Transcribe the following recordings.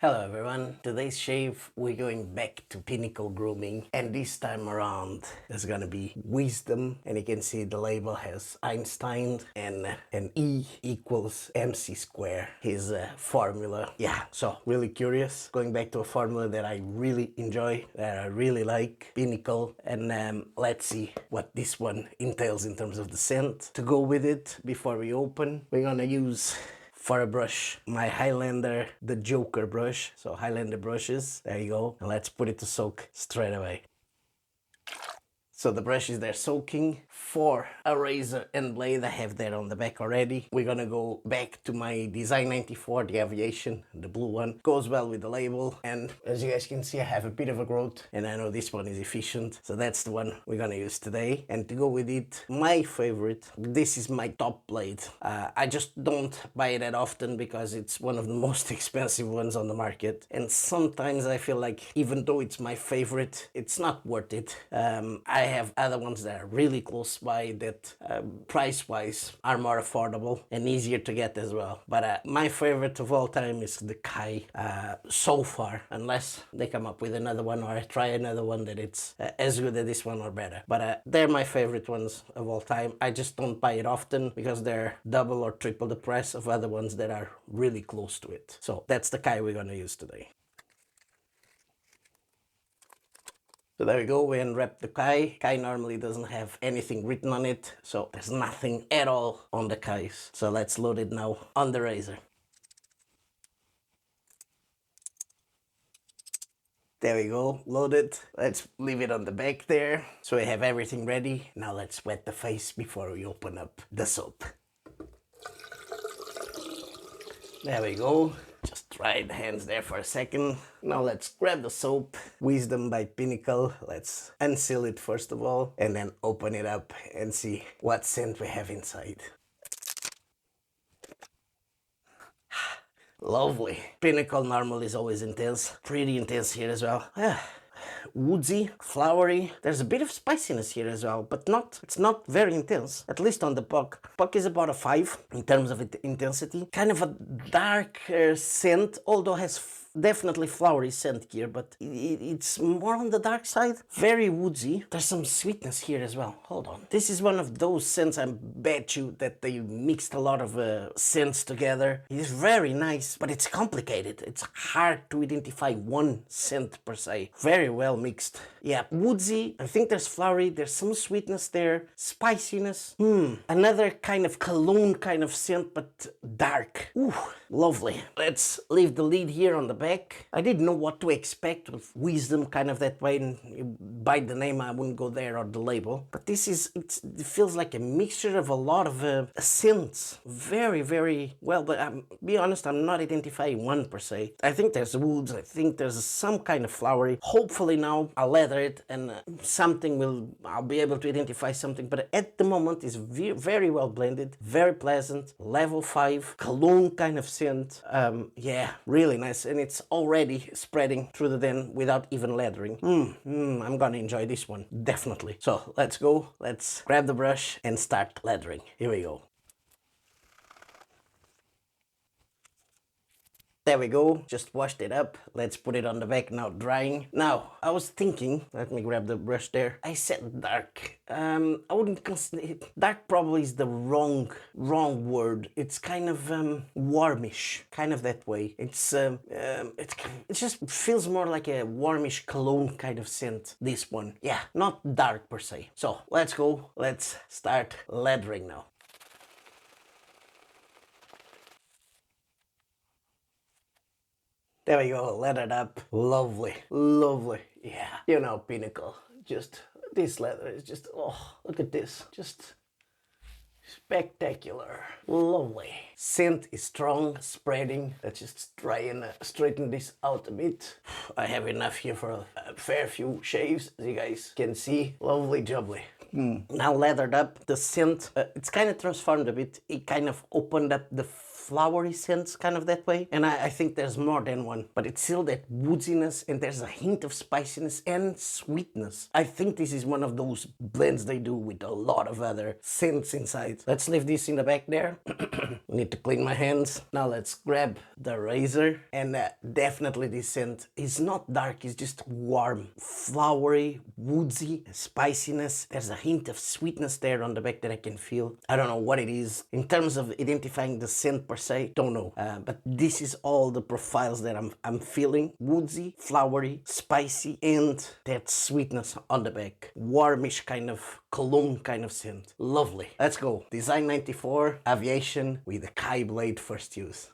Hello everyone, today's shave we're going back to Pinnacle Grooming, and this time around there's gonna be Wisdom, and you can see the label has Einstein and an E equals MC square, his formula. Yeah, so really curious, going back to a formula that I really enjoy, that I really like, Pinnacle, and let's see what this one entails in terms of the scent. To go with it, before we open, we're gonna use for a brush my Highlander, the Joker brush. So Highlander brushes, there you go, and let's put it to soak straight away. So the brush is there soaking. For a razor and blade, I have that on the back already. We're gonna go back to my Design 94, the Aviation, the blue one. Goes well with the label, and as you guys can see, I have a bit of a growth, and I know this one is efficient, so that's the one we're gonna use today. And to go with it, my favorite, this is my top blade. I just don't buy it that often because it's one of the most expensive ones on the market, and sometimes I feel like even though it's my favorite, it's not worth it. I have other ones that are really close by that price-wise are more affordable and easier to get as well. But my favorite of all time is the Kai so far, unless they come up with another one or I try another one that it's as good as this one or better. But they're my favorite ones of all time. I just don't buy it often because they're double or triple the price of other ones that are really close to it. So that's the Kai we're gonna use today. So there we go, we unwrapped the Kai. Kai normally doesn't have anything written on it, so there's nothing at all on the Kais. So let's load it now on the razor. There we go, loaded. Let's leave it on the back there. So we have everything ready. Now let's wet the face before we open up the soap. There we go. Just dry the hands there for a second. Now let's grab the soap. Wisdom by Pinnacle. Let's unseal it first of all, and then open it up and see what scent we have inside. Lovely. Pinnacle normally is always intense. Pretty intense here as well. Woodsy, flowery. There's a bit of spiciness here as well, but it's not very intense, at least on the puck. Puck is about a 5 in terms of intensity. Kind of a darker scent, although has definitely flowery scent here, but it's more on the dark side. Very woodsy. There's some sweetness here as well. Hold on. This is one of those scents I bet you that they mixed a lot of scents together. It's very nice, but it's complicated. It's hard to identify one scent per se. Very well mixed. Yeah, woodsy. I think there's flowery. There's some sweetness there. Spiciness. Another kind of cologne kind of scent, but dark. Ooh, lovely. Let's leave the lid here on the back. I didn't know what to expect with Wisdom, kind of that way, and you buy the name, I wouldn't go there, or the label. But this is, it feels like a mixture of a lot of scents. Very, very well, but be honest, I'm not identifying one per se. I think there's woods, I think there's some kind of flowery. Hopefully now I'll leather it and I'll be able to identify something, but at the moment it's very well blended, very pleasant, level 5, cologne kind of scent. Yeah, really nice, and it's already spreading through the den without even lathering. I'm gonna enjoy this one, definitely. So let's go, let's grab the brush and start lathering. Here we go. There we go, just washed it up. Let's put it on the back now, drying. Now, I was thinking, let me grab the brush there. I said dark. I wouldn't consider it. Dark probably is the wrong word. It's kind of warmish, kind of that way. It just feels more like a warmish cologne kind of scent, this one. Yeah, not dark per se. So, let's go. Let's start lathering now. There we go, leathered up. Lovely, lovely. Yeah, you know, Pinnacle. Just, this leather is just, oh, look at this. Just spectacular. Lovely. Scent is strong, spreading. Let's just try and straighten this out a bit. I have enough here for a fair few shaves, as you guys can see. Lovely jubbly. Now lathered up, the scent, it's kind of transformed a bit. It kind of opened up the flowery scents, kind of that way. And I think there's more than one, but it's still that woodiness, and there's a hint of spiciness and sweetness. I think this is one of those blends they do with a lot of other scents inside. Let's leave this in the back there. Need to clean my hands. Now let's grab the razor, and definitely this scent is not dark, it's just warm, flowery, woodsy, spiciness. There's a hint of sweetness there on the back that I can feel. I don't know what it is. In terms of identifying the scent per se, don't know. But this is all the profiles that I'm feeling. Woodsy, flowery, spicy, and that sweetness on the back. Warmish kind of cologne kind of scent. Lovely. Let's go. Design 94 Aviation with the Kai blade first use.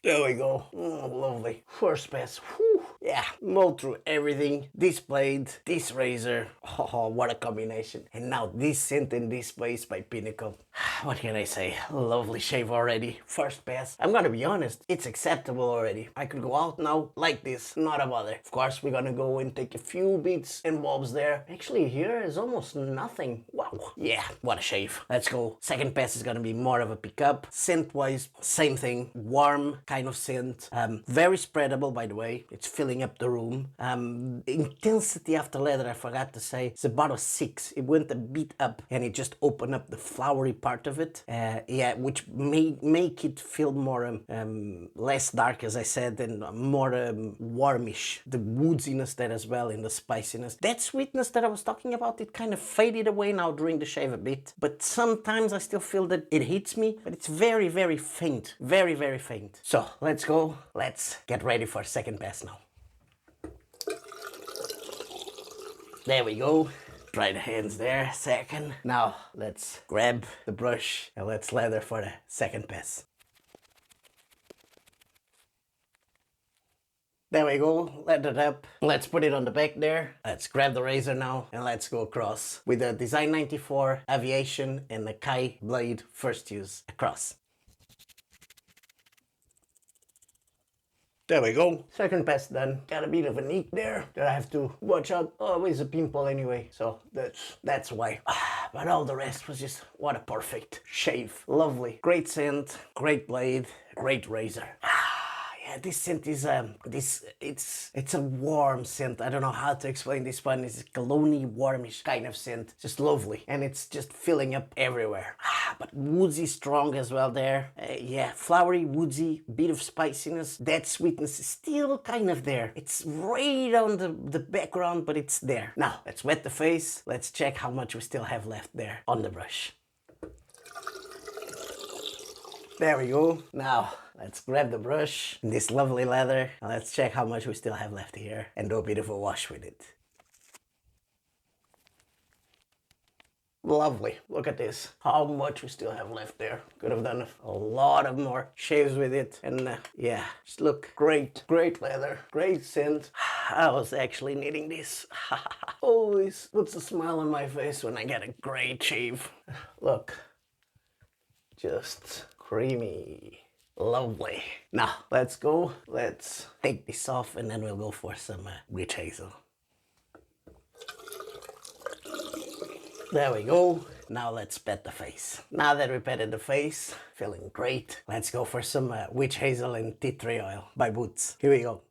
There we go. Lovely. First pass. Whew. Yeah, mold through everything. This blade, this razor. Oh, what a combination. And now this scent in this place by Pinnacle. What can I say? Lovely shave already. First pass. I'm gonna be honest, it's acceptable already. I could go out now like this, not a bother. Of course, we're gonna go and take a few bits and bobs there. Actually, here is almost nothing. Wow. Yeah, what a shave. Let's go. Second pass is gonna be more of a pickup. Scent-wise, same thing. Warm kind of scent. Very spreadable, by the way. It's filling up the room. Intensity after leather, I forgot to say, it's about a 6. It went a bit up, and it just opened up the flowery part of it. Yeah, which may make it feel more less dark, as I said, and more warmish. The woodiness there as well, and the spiciness. That sweetness that I was talking about, it kind of faded away now during the shave a bit, but sometimes I still feel that it hits me, but it's very, very faint. Very, very faint. So let's go. Let's get ready for second pass now. There we go. Dry the hands there, second. Now let's grab the brush and let's lather for the second pass. There we go, lathered up. Let's put it on the back there. Let's grab the razor now and let's go across with the Design 94 Aviation and the Kai blade first use across. There we go. Second pass done. Got a bit of a nick there that I have to watch out. Always a pimple anyway, so that's why. But all the rest was just, what a perfect shave. Lovely. Great scent, great blade, great razor. Yeah, this scent is it's a warm scent. I don't know how to explain this one. It's a cologne-y, warmish kind of scent. Just lovely, and it's just filling up everywhere. But woodsy, strong as well there. Yeah, flowery, woodsy, bit of spiciness. That sweetness is still kind of there. It's right on the background, but it's there. Now let's wet the face. Let's check how much we still have left there on the brush. There we go. Now let's grab the brush, this lovely leather, and let's check how much we still have left here and do a bit of a wash with it. Lovely. Look at this. How much we still have left there. Could have done a lot of more shaves with it. And yeah, just look. Great. Great leather. Great scent. I was actually needing this. Always puts a smile on my face when I get a great shave. Look. Just creamy. Lovely. Now, let's go. Let's take this off and then we'll go for some witch hazel. There we go. Now let's pet the face. Now that we petted the face, feeling great. Let's go for some witch hazel and tea tree oil by Boots. Here we go.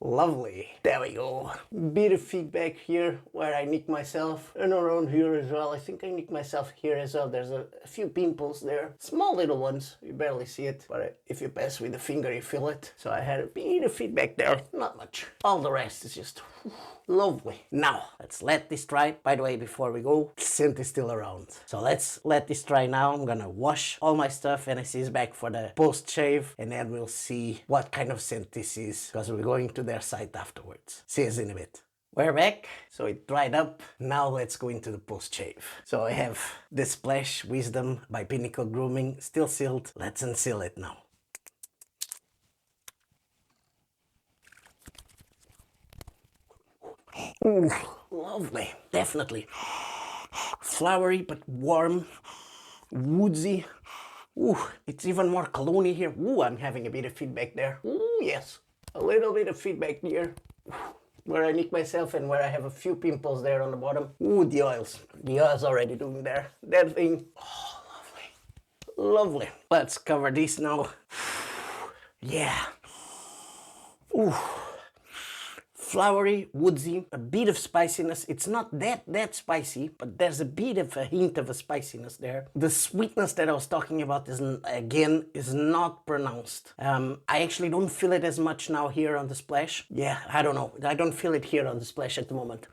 Lovely. There we go. Bit of feedback here where I nicked myself, and around here as well. I think I nicked myself here as well. There's a few pimples there. Small little ones. You barely see it, but if you pass with the finger, you feel it. So I had a bit of feedback there. Not much. All the rest is just lovely. Now, let's let this dry. By the way, before we go, scent is still around. So let's let this dry now. I'm gonna wash all my stuff and I see back for the post-shave, and then we'll see what kind of scent this is, because we're going to their site afterwards. See us in a bit. We're back, so it dried up. Now let's go into the post-shave. So I have the Splash Wisdom by Pinnacle Grooming, still sealed. Let's unseal it now. Ooh, lovely, definitely. Flowery but warm, woodsy. Ooh, it's even more cologne here. Ooh, I'm having a bit of feedback there. Ooh, yes, a little bit of feedback here. where I nick myself and where I have a few pimples there on the bottom. Ooh, the oils. The oils already doing that thing. Oh, lovely. Lovely. Let's cover this now. Yeah. Ooh. Flowery, woodsy, a bit of spiciness. It's not that spicy, but there's a bit of a hint of a spiciness there. The sweetness that I was talking about is not pronounced. I actually don't feel it as much now here on the splash. Yeah, I don't know. I don't feel it here on the splash at the moment.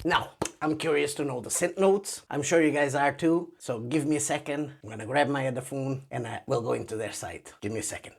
Now, I'm curious to know the scent notes. I'm sure you guys are too. So give me a second. I'm gonna grab my other phone and we'll go into their site. Give me a second.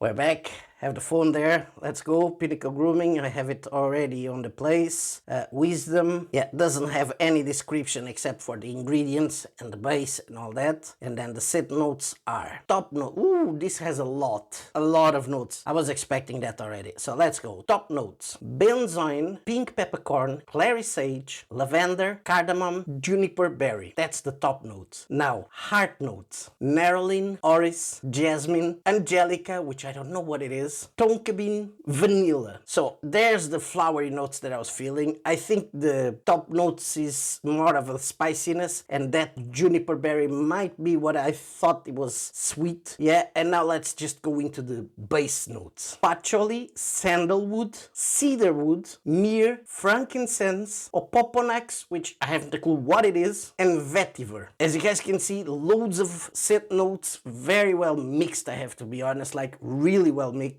We're back. Have the phone there. Let's go. Pinnacle Grooming. I have it already on the place. Wisdom. Yeah, doesn't have any description except for the ingredients and the base and all that. And then the scent notes are top note. Ooh, this has a lot of notes. I was expecting that already. So let's go. Top notes: benzoin, pink peppercorn, clary sage, lavender, cardamom, juniper berry. That's the top notes. Now, heart notes: nerolin, orris, jasmine, angelica, which I don't know what it is, tonka bean, vanilla. So there's the flowery notes that I was feeling. I think the top notes is more of a spiciness, and that juniper berry might be what I thought it was sweet. Yeah, and now let's just go into the base notes: patchouli, sandalwood, cedarwood, myrrh, frankincense, opoponax, which I haven't a clue what it is, and vetiver. As you guys can see, loads of scent notes, very well mixed, I have to be honest, like really well mixed.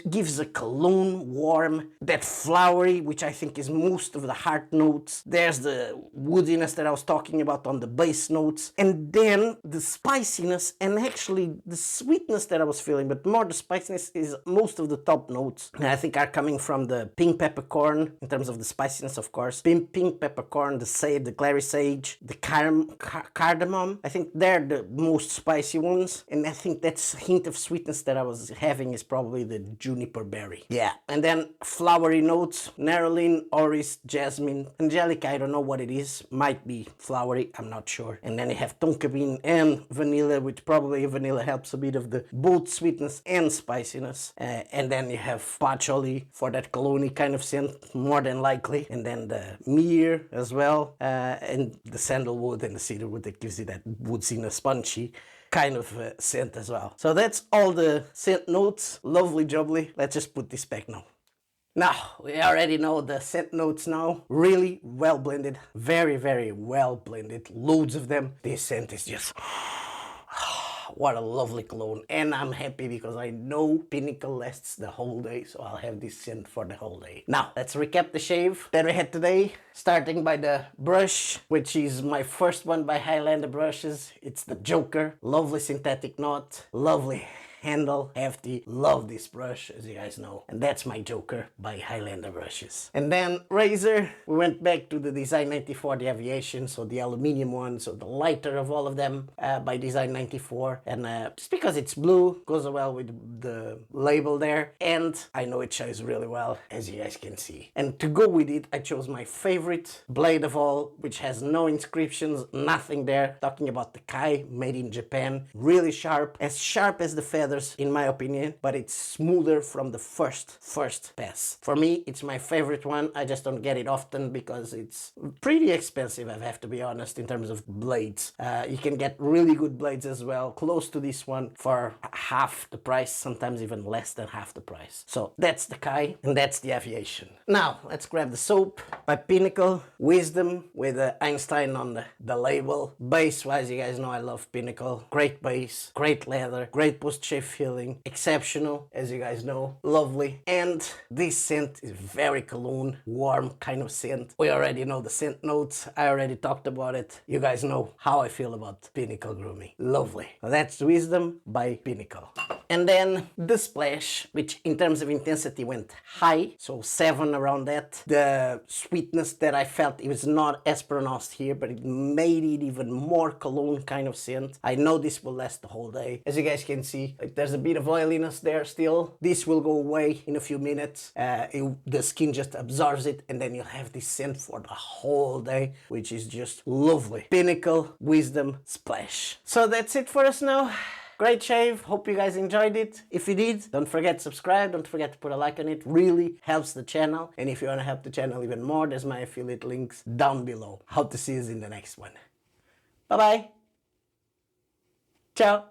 Gives a cologne, warm, that flowery, which I think is most of the heart notes. There's the woodiness that I was talking about on the base notes, and then the spiciness and actually the sweetness that I was feeling, but more the spiciness is most of the top notes. And I think are coming from the pink peppercorn in terms of the spiciness, of course. Pink peppercorn, the sage, the clary sage, the cardamom. I think they're the most spicy ones, and I think that's a hint of sweetness that I was having is probably the juniper berry. Yeah, and then flowery notes: nerolin, orris, jasmine, angelica. I don't know what it is. Might be flowery. I'm not sure. And then you have tonka bean and vanilla, which probably vanilla helps a bit of the both sweetness and spiciness. And then you have patchouli for that cologne kind of scent, more than likely. And then the myrrh as well, and the sandalwood and the cedarwood that gives you that woodsiness, spongy kind of scent as well. So that's all the scent notes. Lovely jubbly. Let's just put this back now. Now, we already know the scent notes now. Really well blended. Very, very well blended. Loads of them. This scent is just... what a lovely cologne. And I'm happy because I know Pinnacle lasts the whole day, so I'll have this scent for the whole day. Now, let's recap the shave that we had today. Starting by the brush, which is my first one by Highlander brushes. It's the Joker. Lovely synthetic knot. Lovely handle, hefty. Love this brush, as you guys know. And that's my Joker by Highlander brushes. And then razor, we went back to the Design 94, the Aviation, so the aluminium one, so the lighter of all of them by Design 94. And just because it's blue, goes well with the label there. And I know it shines really well, as you guys can see. And to go with it, I chose my favorite blade of all, which has no inscriptions, nothing there. Talking about the Kai, made in Japan. Really sharp as the feather, in my opinion, but it's smoother from the first pass. For me, it's my favorite one. I just don't get it often because it's pretty expensive, I have to be honest, in terms of blades. You can get really good blades as well, close to this one, for half the price, sometimes even less than half the price. So that's the Kai, and that's the Aviation. Now, let's grab the soap by Pinnacle Wisdom with Einstein on the label. Base-wise, you guys know I love Pinnacle. Great base, great leather, great post-shave feeling, exceptional, as you guys know, lovely. And this scent is very cologne, warm kind of scent. We already know the scent notes. I already talked about it. You guys know how I feel about Pinnacle Grooming. Lovely. That's Wisdom by Pinnacle. And then the splash, which in terms of intensity went high, so 7 around that. The sweetness that I felt, it was not as pronounced here, but it made it even more cologne kind of scent. I know this will last the whole day. As you guys can see, like, there's a bit of oiliness there still. This will go away in a few minutes. The skin just absorbs it, and then you'll have this scent for the whole day, which is just lovely. Pinnacle Wisdom Splash. So that's it for us now. great shave. Hope you guys enjoyed it. If you did, don't forget to subscribe. Don't forget to put a like on it. Really helps the channel. And if you want to help the channel even more, there's my affiliate links down below. Hope to see you in the next one. Bye-bye. Ciao.